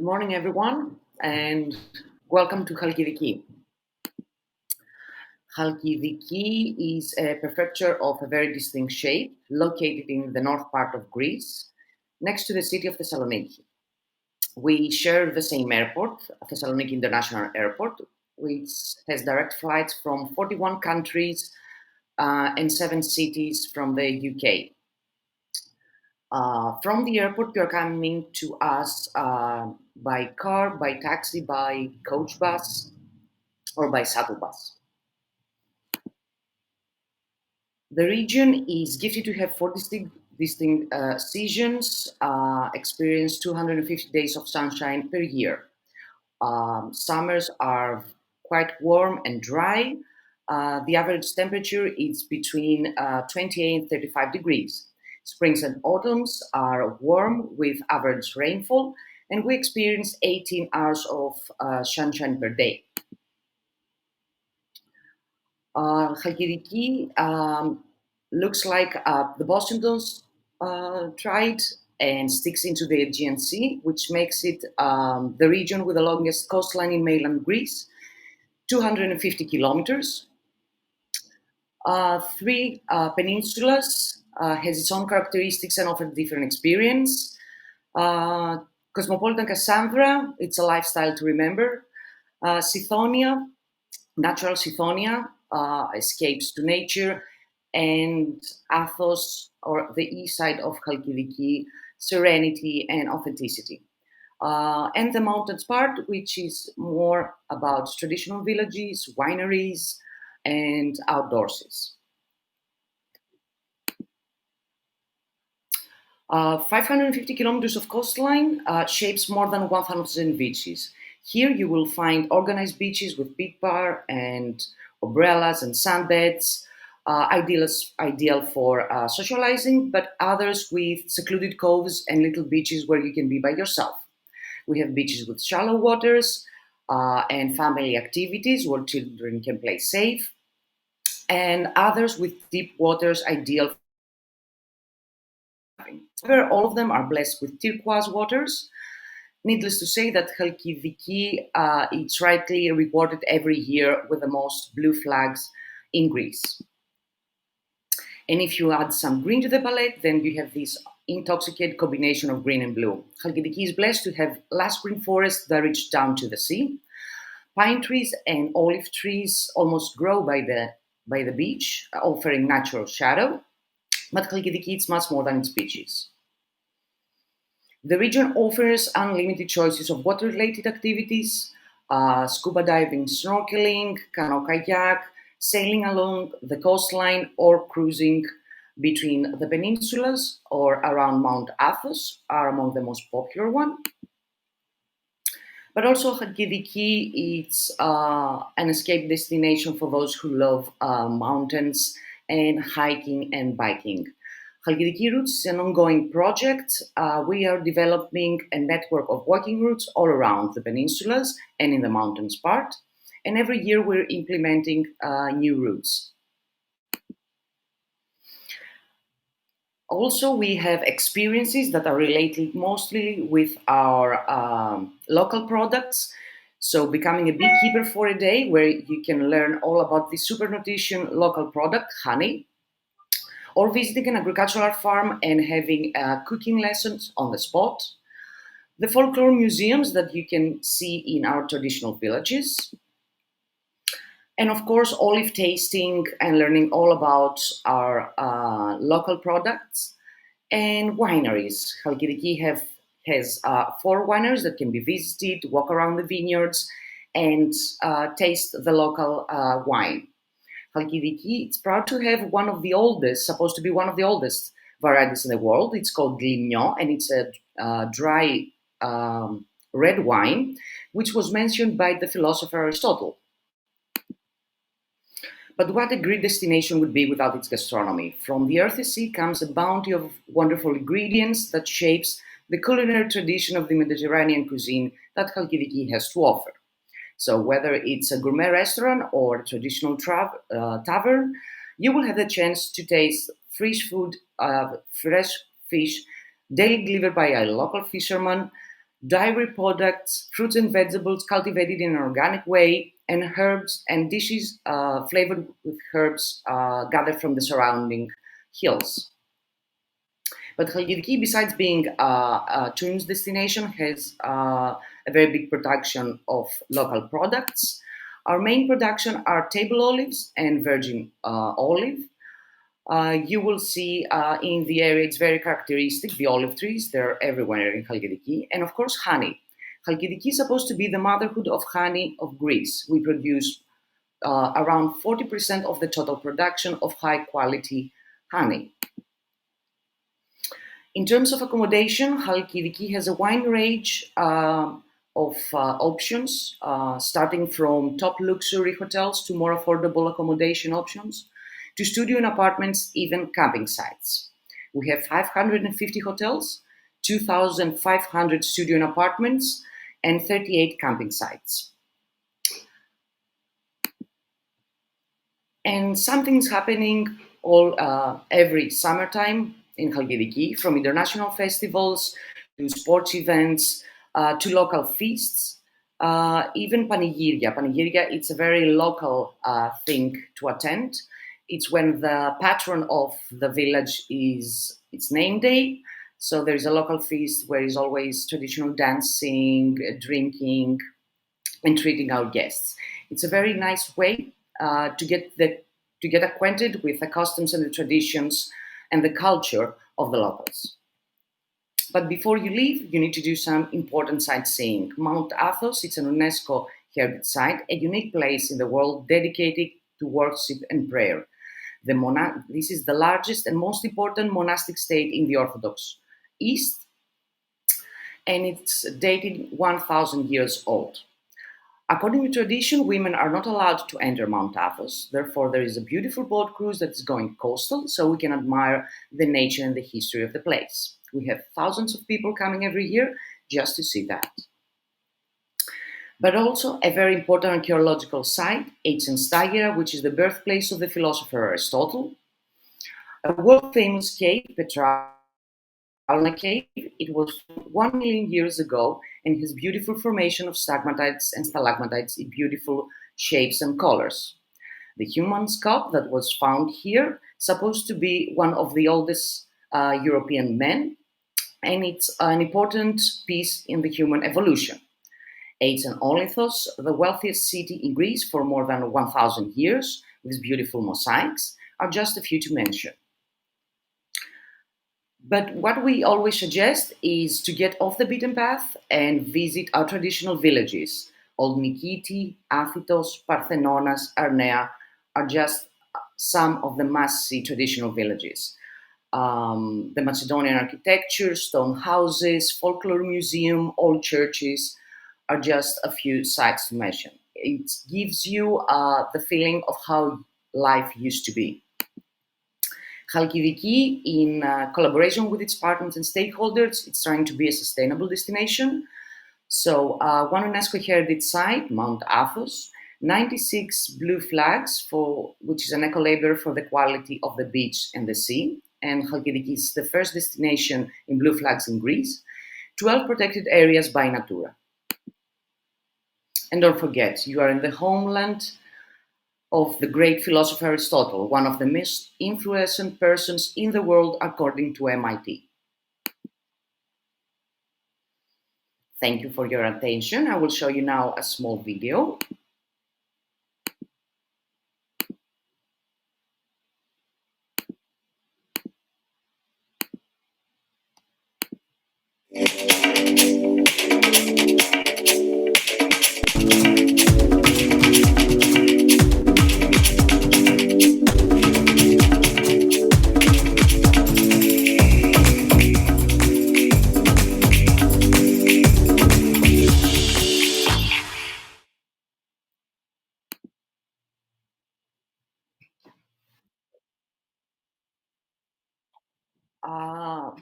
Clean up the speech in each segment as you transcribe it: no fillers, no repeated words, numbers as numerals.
Good morning, everyone, and welcome to Halkidiki. Halkidiki is a prefecture of a very distinct shape, located in the north part of Greece, next to the city of Thessaloniki. We share the same airport, Thessaloniki International Airport, which has direct flights from 41 countries and 7 cities from the UK. From the airport, you're coming to us by car, by taxi, by coach bus, or by shuttle bus. The region is gifted to have four distinct seasons, experience 250 days of sunshine per year. Summers are quite warm and dry. The average temperature is between 28 and 35 degrees. Springs and autumns are warm with average rainfall, and we experience 18 hours of sunshine per day. Halkidiki looks like the Boston Domes tried and sticks into the Aegean Sea, which makes it the region with the longest coastline in mainland Greece, 250 kilometers. Three peninsulas has its own characteristics and offers different experience. Cosmopolitan Cassandra, it's a lifestyle to remember. Sithonia, natural Sithonia, escapes to nature, and Athos, or the east side of Halkidiki, serenity and authenticity. And the mountains part, which is more about traditional villages, wineries, and outdoorses. 550 kilometers of coastline shapes more than 1,000 beaches. Here you will find organized beaches with big bar and umbrellas and sunbeds, ideal for socializing, but others with secluded coves and little beaches where you can be by yourself. We have beaches with shallow waters and family activities where children can play safe, and others with deep waters ideal. However, all of them are blessed with turquoise waters. Needless to say that Halkidiki is rightly rewarded every year with the most blue flags in Greece. And if you add some green to the palette, then you have this intoxicated combination of green and blue. Halkidiki is blessed to have lush green forests that reach down to the sea. Pine trees and olive trees almost grow by the beach, offering natural shadow. But Halkidiki is much more than its beaches. The region offers unlimited choices of water-related activities, scuba diving, snorkeling, canoe kayak, sailing along the coastline, or cruising between the peninsulas or around Mount Athos are among the most popular ones. But also Halkidiki is an escape destination for those who love mountains and hiking and biking. Halkidiki Routes is an ongoing project. We are developing a network of walking routes all around the peninsulas and in the mountains part. And every year we're implementing new routes. Also, we have experiences that are related mostly with our local products. So, becoming a beekeeper for a day, where you can learn all about the super nutrition local product, honey, or visiting an agricultural farm and having cooking lessons on the spot. The folklore museums that you can see in our traditional villages. And of course, olive tasting and learning all about our local products and wineries. Halkidiki has 4 wineries that can be visited, walk around the vineyards, and taste the local wine. Halkidiki, it's proud to have one of the oldest, supposed to be one of the oldest varieties in the world. It's called Gligno, and it's a dry red wine, which was mentioned by the philosopher Aristotle. But what a great destination would be without its gastronomy. From the earthy sea comes a bounty of wonderful ingredients that shapes the culinary tradition of the Mediterranean cuisine that Halkidiki has to offer. So whether it's a gourmet restaurant or a traditional tavern, you will have the chance to taste fresh food, fresh fish, daily delivered by a local fisherman, dairy products, fruits and vegetables cultivated in an organic way, and herbs and dishes flavored with herbs gathered from the surrounding hills. But Halkidiki, besides being a tourist destination, has a very big production of local products. Our main production are table olives and virgin olive. You will see in the area, it's very characteristic, the olive trees, they're everywhere in Halkidiki. And of course, honey. Halkidiki is supposed to be the motherhood of honey of Greece. We produce around 40% of the total production of high quality honey. In terms of accommodation, Halkidiki has a wide range of options, starting from top luxury hotels to more affordable accommodation options, to studio and apartments, even camping sites. We have 550 hotels, 2,500 studio and apartments, and 38 camping sites. And something's happening all every summertime in Halkidiki, from international festivals to sports events to local feasts, even panegyria. Panegyria, it's a very local thing to attend. It's when the patron of the village is its name day. So there is a local feast where is always traditional dancing, drinking, and treating our guests. It's a very nice way to get acquainted with the customs and the traditions and the culture of the locals. But before you leave, you need to do some important sightseeing. Mount Athos, it's an UNESCO heritage site, a unique place in the world dedicated to worship and prayer. This is the largest and most important monastic state in the Orthodox East, and it's dated 1,000 years old. According to tradition, women are not allowed to enter Mount Athos. Therefore, there is a beautiful boat cruise that is going coastal, so we can admire the nature and the history of the place. We have thousands of people coming every year just to see that. But also a very important archaeological site, ancient Stagira, which is the birthplace of the philosopher Aristotle. A world-famous cave, Petra cave. It was 1 million years ago and has beautiful formation of stalagmites and stalagmites in beautiful shapes and colors. The human skull that was found here supposed to be one of the oldest European men, and it's an important piece in the human evolution. Ates and Olythos, the wealthiest city in Greece for more than 1,000 years, with beautiful mosaics, are just a few to mention. But what we always suggest is to get off the beaten path and visit our traditional villages. Old Nikiti, Athitos, Parthenonas, Arnea are just some of the must-see traditional villages. The Macedonian architecture, stone houses, folklore museum, old churches are just a few sites to mention. It gives you the feeling of how life used to be. Halkidiki, in collaboration with its partners and stakeholders, it's trying to be a sustainable destination. So, one UNESCO heritage site, Mount Athos, 96 blue flags, which is an eco label for the quality of the beach and the sea. And Halkidiki is the first destination in blue flags in Greece. 12 protected areas by Natura. And don't forget, you are in the homeland of the great philosopher Aristotle, one of the most influential persons in the world according to MIT. Thank you for your attention. I will show you now a small video.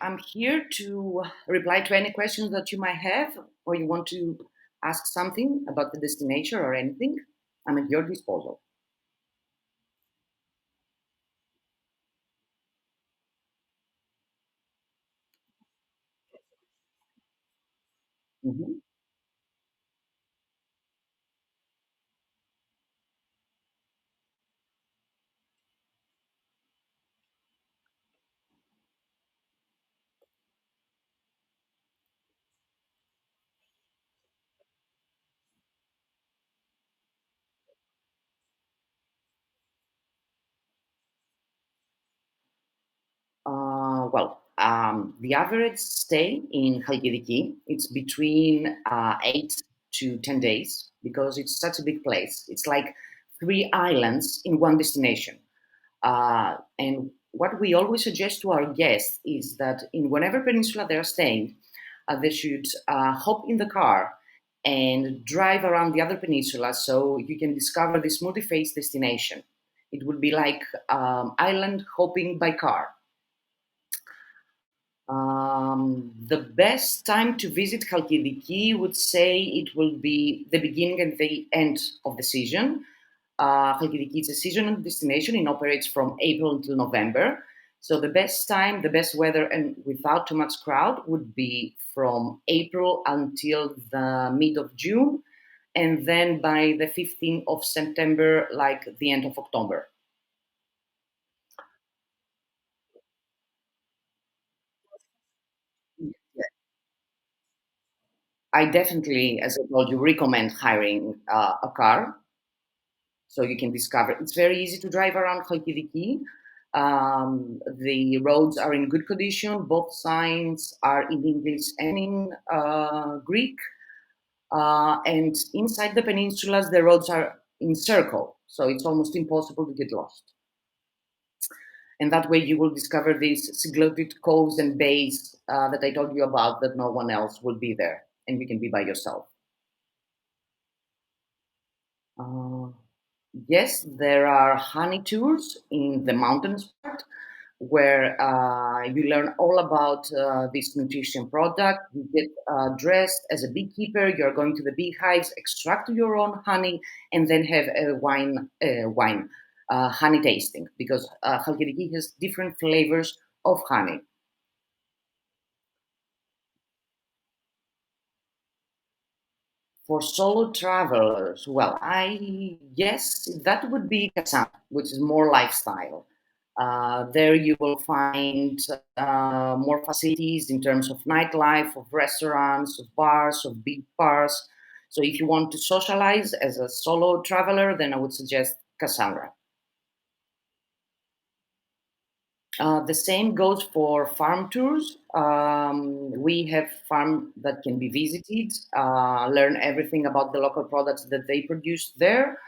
I'm here to reply to any questions that you might have, or you want to ask something about the destination or anything. I'm at your disposal. Mhm. The average stay in Halkidiki, it's between 8 to 10 days because it's such a big place. It's like three islands in one destination. And what we always suggest to our guests is that in whatever peninsula they're staying, they should hop in the car and drive around the other peninsula so you can discover this multi-phase destination. It would be like island hopping by car. The best time to visit Halkidiki would say it will be the beginning and the end of the season. Halkidiki is a seasonal destination. It operates from April until November. So the best time, the best weather, and without too much crowd would be from April until the mid of June, and then by the 15th of September, like the end of October. I definitely, as I told you, recommend hiring a car so you can discover. It's very easy to drive around Halkidiki. The roads are in good condition. Both signs are in English and in Greek. And inside the peninsulas, the roads are in circle, so it's almost impossible to get lost. And that way, you will discover these secluded coves and bays that I told you about that no one else will be there, and you can be by yourself. Uh, Yes, there are honey tours in the mountains part where you learn all about this nutrition product. You get dressed as a beekeeper. You're going to the beehives, extract your own honey, and then have a honey tasting because Halkidiki has different flavors of honey. For solo travelers, well, I guess that would be Kazan, which is more lifestyle. There you will find more facilities in terms of nightlife, of restaurants, of bars, of big bars. So if you want to socialize as a solo traveler, then I would suggest Cassandra. The same goes for farm tours. We have farm that can be visited, learn everything about the local products that they produce there.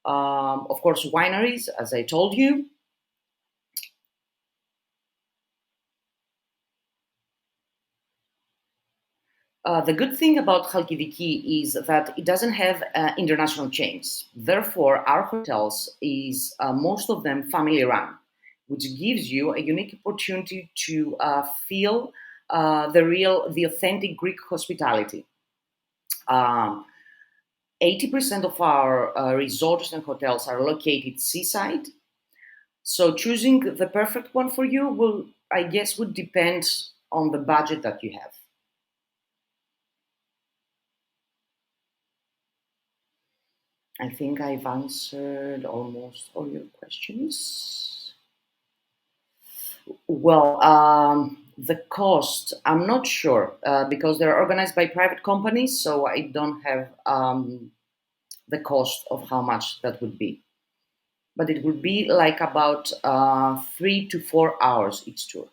Of course, wineries, as I told you. The good thing about Halkidiki is that it doesn't have international chains. Therefore, our hotels is most of them family run, which gives you a unique opportunity to feel the authentic Greek hospitality. Um, 80% of our resorts and hotels are located seaside. So choosing the perfect one for you will, I guess, would depend on the budget that you have. I think I've answered almost all your questions. Well, the cost, I'm not sure because they're organized by private companies, so I don't have the cost of how much that would be. But it would be like about 3 to 4 hours each tour.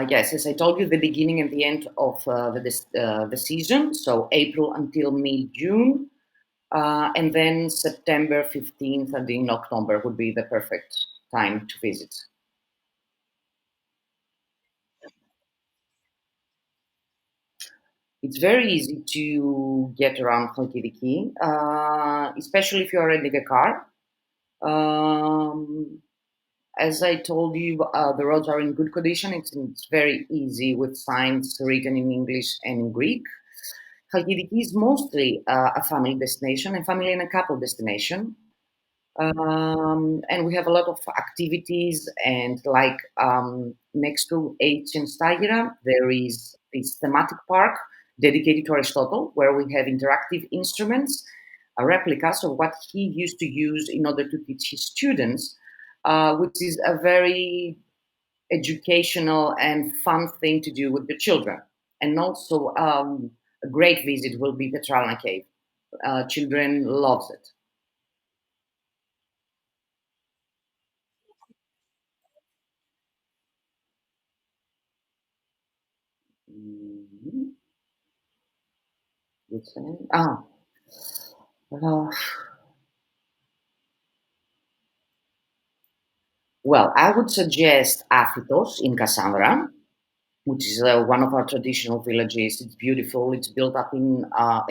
Yes, as I told you, the beginning and the end of the season, so April until mid June, and then September 15th and in October would be the perfect time to visit. It's very easy to get around Halkidiki, especially if you're renting a car. Um, as I told you, the roads are in good condition. It's very easy with signs written in English and in Greek. Halkidiki is mostly a family destination, a family and a couple destination. And we have a lot of activities, and like next to ancient Stagira, there is this thematic park dedicated to Aristotle, where we have interactive instruments, replicas of what he used to use in order to teach his students, which is a very educational and fun thing to do with the children. And also, a great visit will be Petralna Cave. Children loves it. Mhm. Which one? Uh, well, I would suggest Aphitos in Cassandra, which is one of our traditional villages. It's beautiful. It's built up in a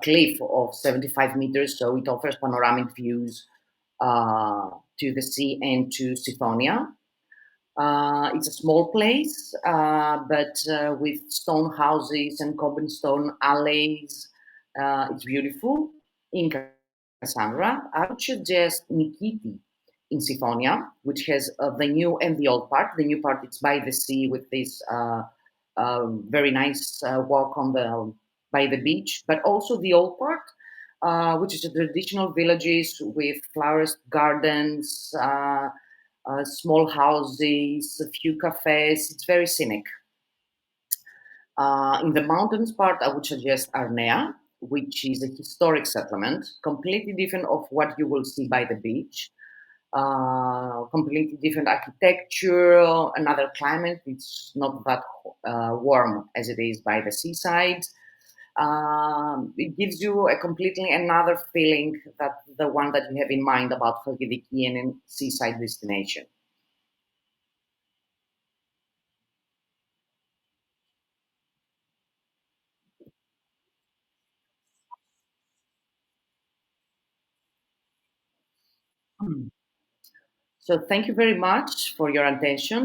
cliff of 75 meters, so it offers panoramic views to the sea and to Siphonia. It's a small place, but with stone houses and cobblestone alleys. It's beautiful. In Cassandra, I would suggest Nikiti in Siphonia, which has the new and the old part. The new part is by the sea with this very nice walk on the by the beach, but also the old part, which is a traditional villages with flowers, gardens. Small houses, a few cafes. It's very scenic. In the mountains part, I would suggest Arnea, which is a historic settlement, completely different of what you will see by the beach. Completely different architecture, another climate. It's not that warm as it is by the seaside. It gives you a completely another feeling that the one that you have in mind about Halkidiki and a seaside destination. So thank you very much for your attention.